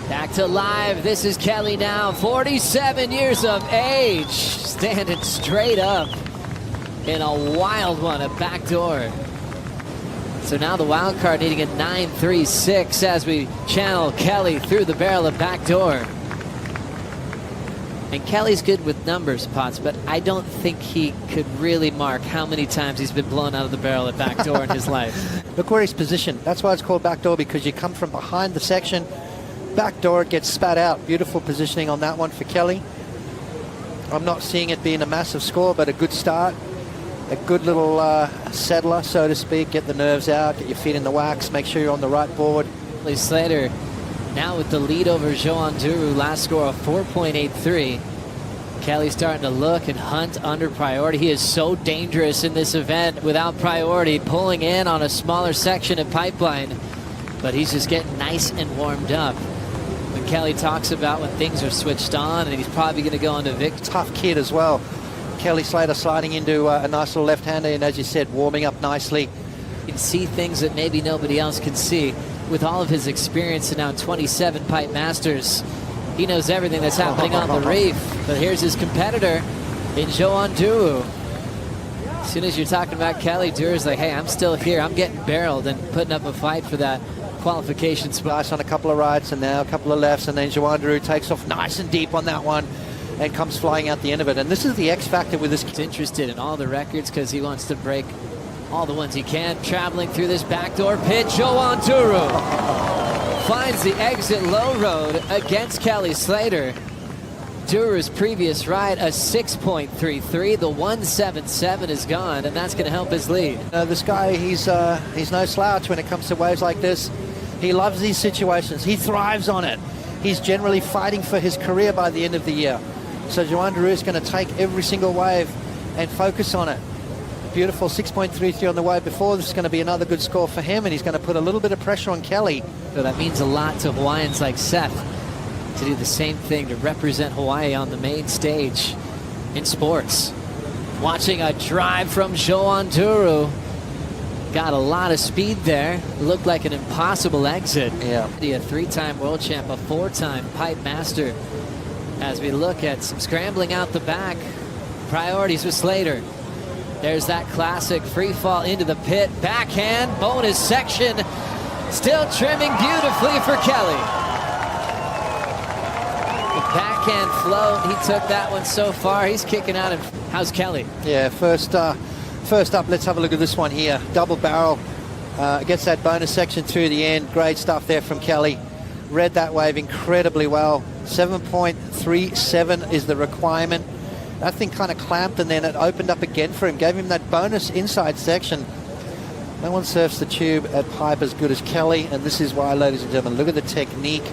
Back to live. This is Kelly now, 47 years of age, standing straight up in a wild one, a backdoor. So now the wild card needing a 9.36 as we channel Kelly through the barrel of backdoor. And Kelly's good with numbers, Potts, but I don't think he could really mark how many times he's been blown out of the barrel at backdoor in his life. Look where he's positioned. That's why it's called backdoor, because you come from behind the section. Backdoor, it gets spat out. Beautiful positioning on that one for Kelly. I'm not seeing it being a massive score, but a good start. A good little settler, so to speak. Get the nerves out, get your feet in the wax, make sure you're on the right board. Slater now with the lead over Joan Duru, last score of 4.83. Kelly's starting to look and hunt under priority. He is so dangerous in this event without priority, pulling in on a smaller section of pipeline, but he's just getting nice and warmed up. When Kelly talks about when things are switched on, and he's probably going to go into Vic. Tough kid as well. Kelly Slater sliding into a nice little left-hander, and as you said, warming up nicely. You can see things that maybe nobody else can see. With all of his experience and now 27 Pipe Masters, he knows everything that's happening on the reef. But here's his competitor in Joan Duru. As soon as you're talking about Kelly, Duru's like, hey, I'm still here. I'm getting barreled and putting up a fight for that qualification spot. Nice on a couple of rights and now a couple of lefts, and then Joan Duru takes off nice and deep on that one and comes flying out the end of it. And this is the X factor with this kid. He's interested in all the records because he wants to break all the ones he can. Traveling through this backdoor pit, Joan Duru finds the exit low road against Kelly Slater. Duru's previous ride, a 6.33. The 1.77 is gone, and that's going to help his lead. This guy, he's no slouch when it comes to waves like this. He loves these situations. He thrives on it. He's generally fighting for his career by the end of the year. So Joan Duru is going to take every single wave and focus on it. Beautiful 6.33 on the wave before. This is going to be another good score for him, and he's going to put a little bit of pressure on Kelly. So that means a lot to Hawaiians like Seth to do the same thing, to represent Hawaii on the main stage in sports. Watching a drive from Joan Duru. Got a lot of speed there. Looked like an impossible exit. Yeah. A three-time world champ, a four-time Pipe Master. As we look at some scrambling out the back. Priorities with Slater. There's that classic free fall into the pit. Backhand, bonus section. Still trimming beautifully for Kelly. The backhand flow, he took that one so far. He's kicking out. How's Kelly? Yeah, first up, let's have a look at this one here. Double barrel. Gets that bonus section through the end. Great stuff there from Kelly. Read that wave incredibly well. 7.37 is the requirement. That thing kind of clamped, and then it opened up again for him. Gave him that bonus inside section. No one surfs the tube at pipe as good as Kelly, and this is why, ladies and gentlemen, look at the technique,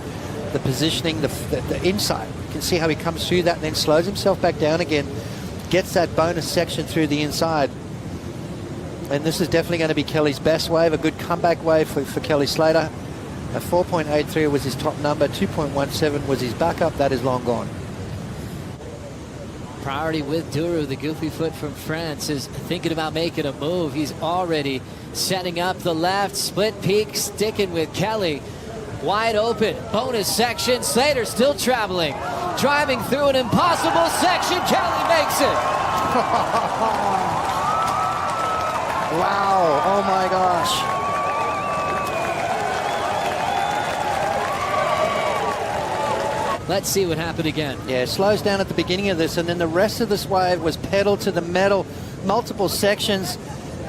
the positioning, the inside. You can see how he comes through that and then slows himself back down again. Gets that bonus section through the inside. And this is definitely going to be Kelly's best wave, a good comeback wave for Kelly Slater. A 4.83 was his top number, 2.17 was his backup. That is long gone. Priority with Duru, the goofy foot from France, is thinking about making a move. He's already setting up the left, split peak, sticking with Kelly. Wide open, bonus section, Slater still traveling. Driving through an impossible section, Kelly makes it. Wow, oh my gosh. Let's see what happened again. Yeah, slows down at the beginning of this, and then the rest of this wave was pedal to the metal, multiple sections.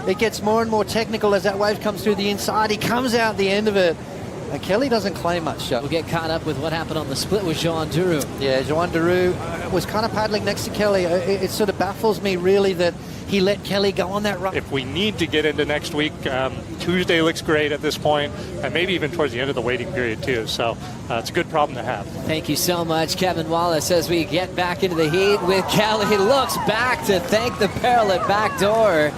It gets more and more technical as that wave comes through the inside. He comes out the end of it, and Kelly doesn't claim much. We'll get caught up with what happened on the split with Joan Duru. Yeah, Joan Duru was kind of paddling next to Kelly. It sort of baffles me, really, that he let Kelly go on that run. If we need to get into next week, Tuesday looks great at this point, and maybe even towards the end of the waiting period too. So it's a good problem to have. Thank you so much, Kevin Wallace. As we get back into the heat with Kelly, he looks back to thank the barrel at backdoor.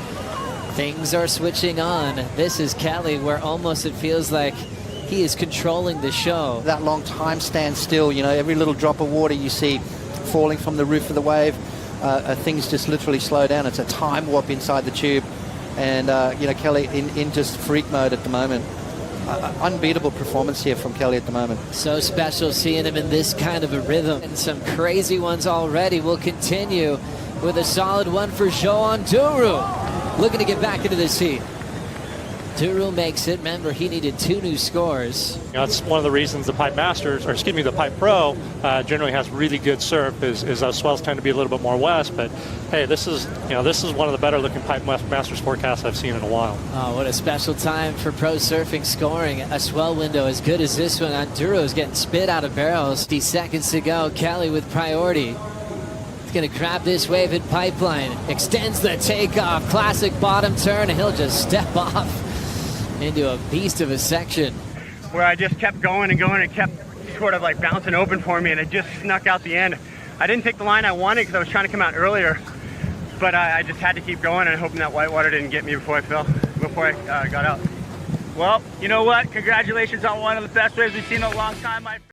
Things are switching on. This is Kelly, where almost it feels like he is controlling the show. That long time stands still. You know, every little drop of water you see falling from the roof of the wave. Things just literally slow down. It's a time warp inside the tube, and you know, Kelly in just freak mode at the moment. unbeatable performance here from Kelly at the moment. So special seeing him in this kind of a rhythm. And some crazy ones already. We'll continue with a solid one for Joan Duru. Looking to get back into this heat. Duru makes it. Remember, he needed 2 new scores. That's one of the reasons the Pipe Masters, or excuse me, the Pipe Pro generally has really good surf. Is those swells tend to be a little bit more west. But hey, this is one of the better looking Pipe Masters forecasts I've seen in a while. Oh, what a special time for pro surfing scoring. A swell window as good as this one on Duru is getting spit out of barrels. 50 seconds to go. Kelly with priority. He's going to grab this wave in pipeline. Extends the takeoff. Classic bottom turn, and he'll just step off into a beast of a section. Where I just kept going and going and kept sort of like bouncing open for me, and it just snuck out the end. I didn't take the line I wanted because I was trying to come out earlier, but I just had to keep going and hoping that whitewater didn't get me before I got out. Well, you know what? Congratulations on one of the best waves we've seen in a long time, my friend.